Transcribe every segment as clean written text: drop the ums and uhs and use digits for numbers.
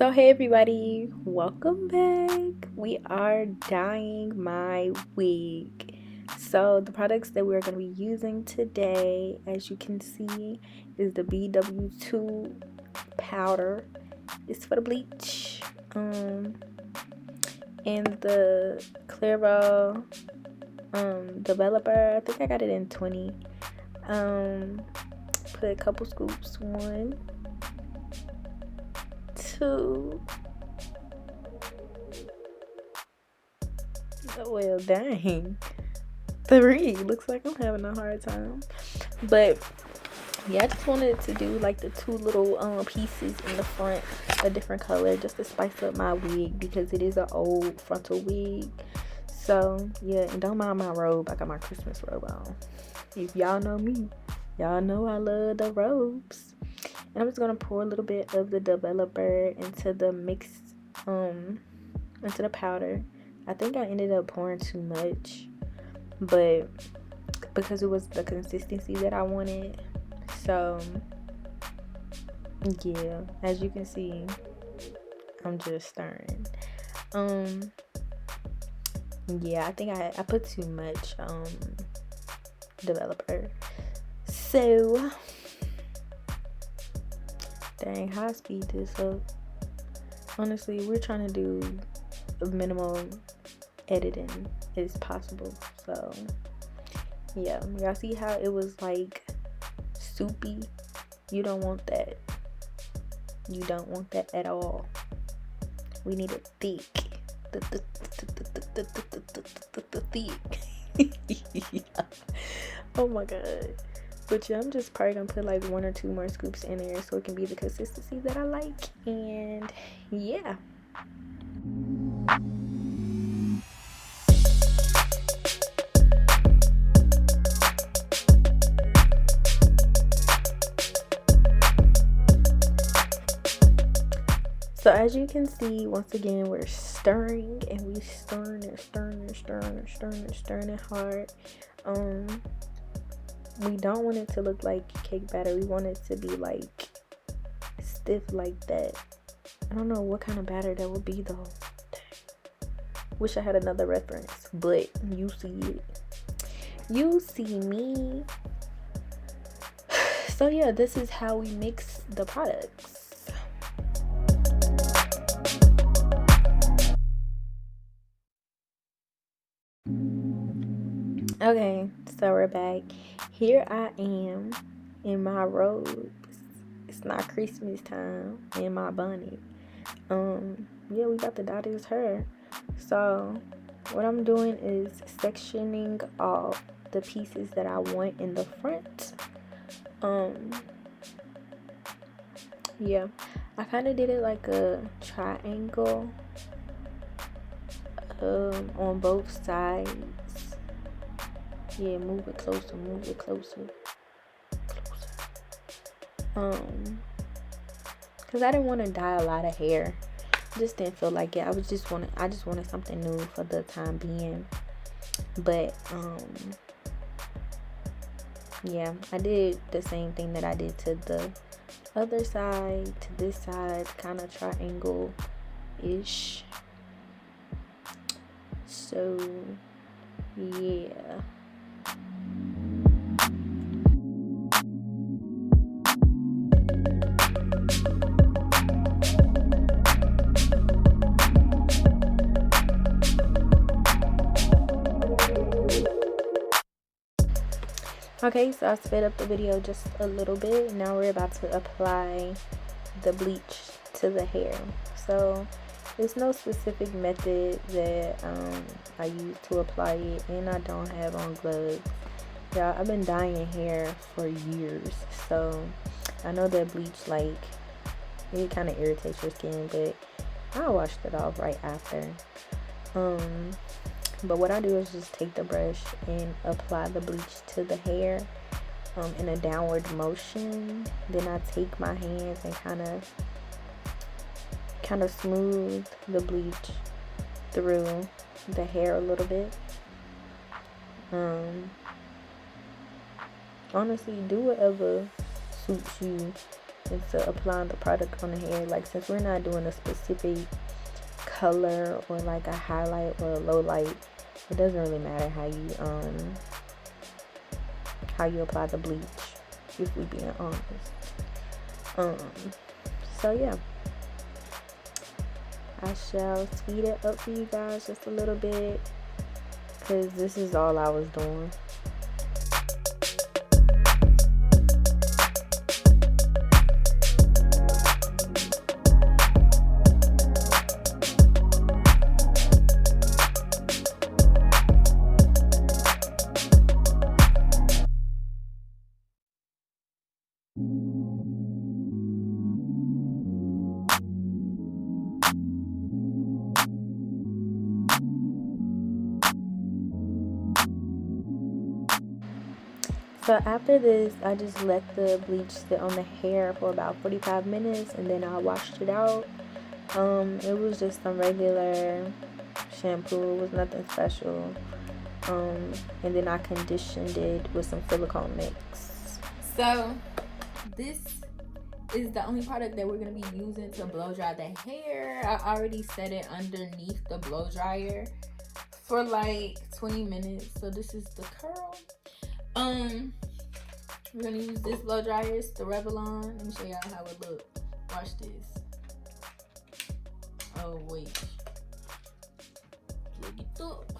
So hey everybody, welcome back. We are dyeing my wig. So the products that we're going to be using today, as you can see, is the BW2 powder. It's for the bleach. And the Clairol developer. I think I got it in 20. Put a couple scoops. 1, 2. Well, dang. 3. Looks like I'm having a hard time. But yeah, I just wanted to do like the 2 little pieces in the front, a different color, just to spice up my wig because it is an old frontal wig. So yeah, and don't mind my robe. I got my Christmas robe on. If y'all know me, y'all know I love the robes. And I'm just gonna pour a little bit of the developer into the mix, into the powder. I think I ended up pouring too much, but because it was the consistency that I wanted. So yeah, as you can see, I'm just stirring. Yeah, I think I put too much developer. So dang, high speed this up. Honestly, we're trying to do minimal editing as possible. So yeah, y'all see how it was like soupy? You don't want that. You don't want that at all. We need it thick. Thick. Oh my god. But yeah, I'm just probably gonna put like 1 or 2 more scoops in there so it can be the consistency that I like. And yeah. So as you can see, once again, we're stirring and we stirring it hard. We don't want it to look like cake batter. We want it to be like stiff like that. I don't know what kind of batter that would be though. Wish I had another reference, but you see it. You see me. So yeah, this is how we mix the products. Okay, so we're back. Here I am in my robes. It's not Christmas time, in my bunny. Yeah, we about to dye this hair. So what I'm doing is sectioning off the pieces that I want in the front. Yeah, I kind of did it like a triangle on both sides. Yeah, move it closer. Because I didn't want to dye a lot of hair. Just didn't feel like it. I just wanted something new for the time being. But yeah, I did the same thing that I did to the other side, to this side, kind of triangle ish. So yeah. Okay, so I sped up the video just a little bit. Now we're about to apply the bleach to the hair. So there's no specific method that I use to apply it, and I don't have on gloves. Yeah, I've been dyeing hair for years, so I know that bleach, like, it kind of irritates your skin, but I washed it off right after. But what I do is just take the brush and apply the bleach to the hair in a downward motion. Then I take my hands and kind of smooth the bleach through the hair a little bit. Honestly, do whatever suits you. into applying the product on the hair. Like, since we're not doing a specific color or like a highlight or a low light, it doesn't really matter how you apply the bleach, if we being honest. So yeah, I shall speed it up for you guys just a little bit, because this is all I was doing. So after this, I just let the bleach sit on the hair for about 45 minutes, and then I washed it out. It was just some regular shampoo. It was nothing special. And then I conditioned it with some silicone mix. So this is the only product that we're going to be using to blow dry the hair. I already set it underneath the blow dryer for like 20 minutes. So this is the curl. We're gonna use this blow dryer. It's the Revlon. Let me show y'all how it looks. Watch this. Oh wait, plug it up.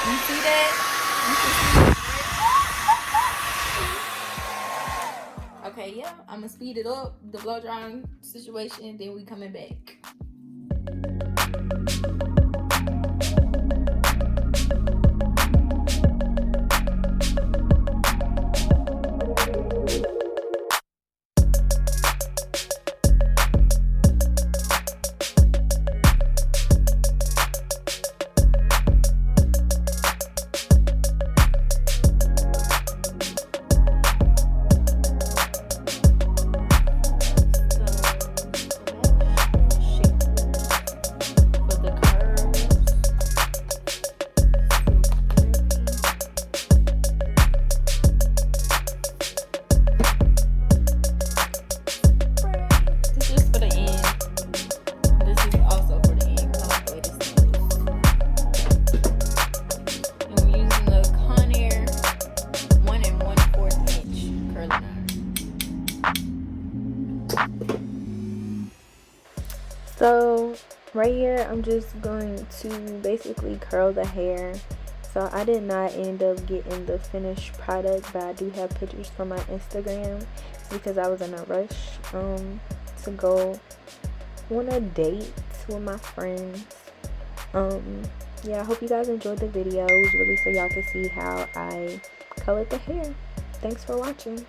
You see that? Okay, yeah. I'm gonna speed it up, the blow drying situation. Then we coming back. So right here, I'm just going to basically curl the hair. So I did not end up getting the finished product, but I do have pictures from my Instagram because I was in a rush to go on a date with my friends. Yeah, I hope you guys enjoyed the video. It was really so y'all can see how I colored the hair. Thanks for watching.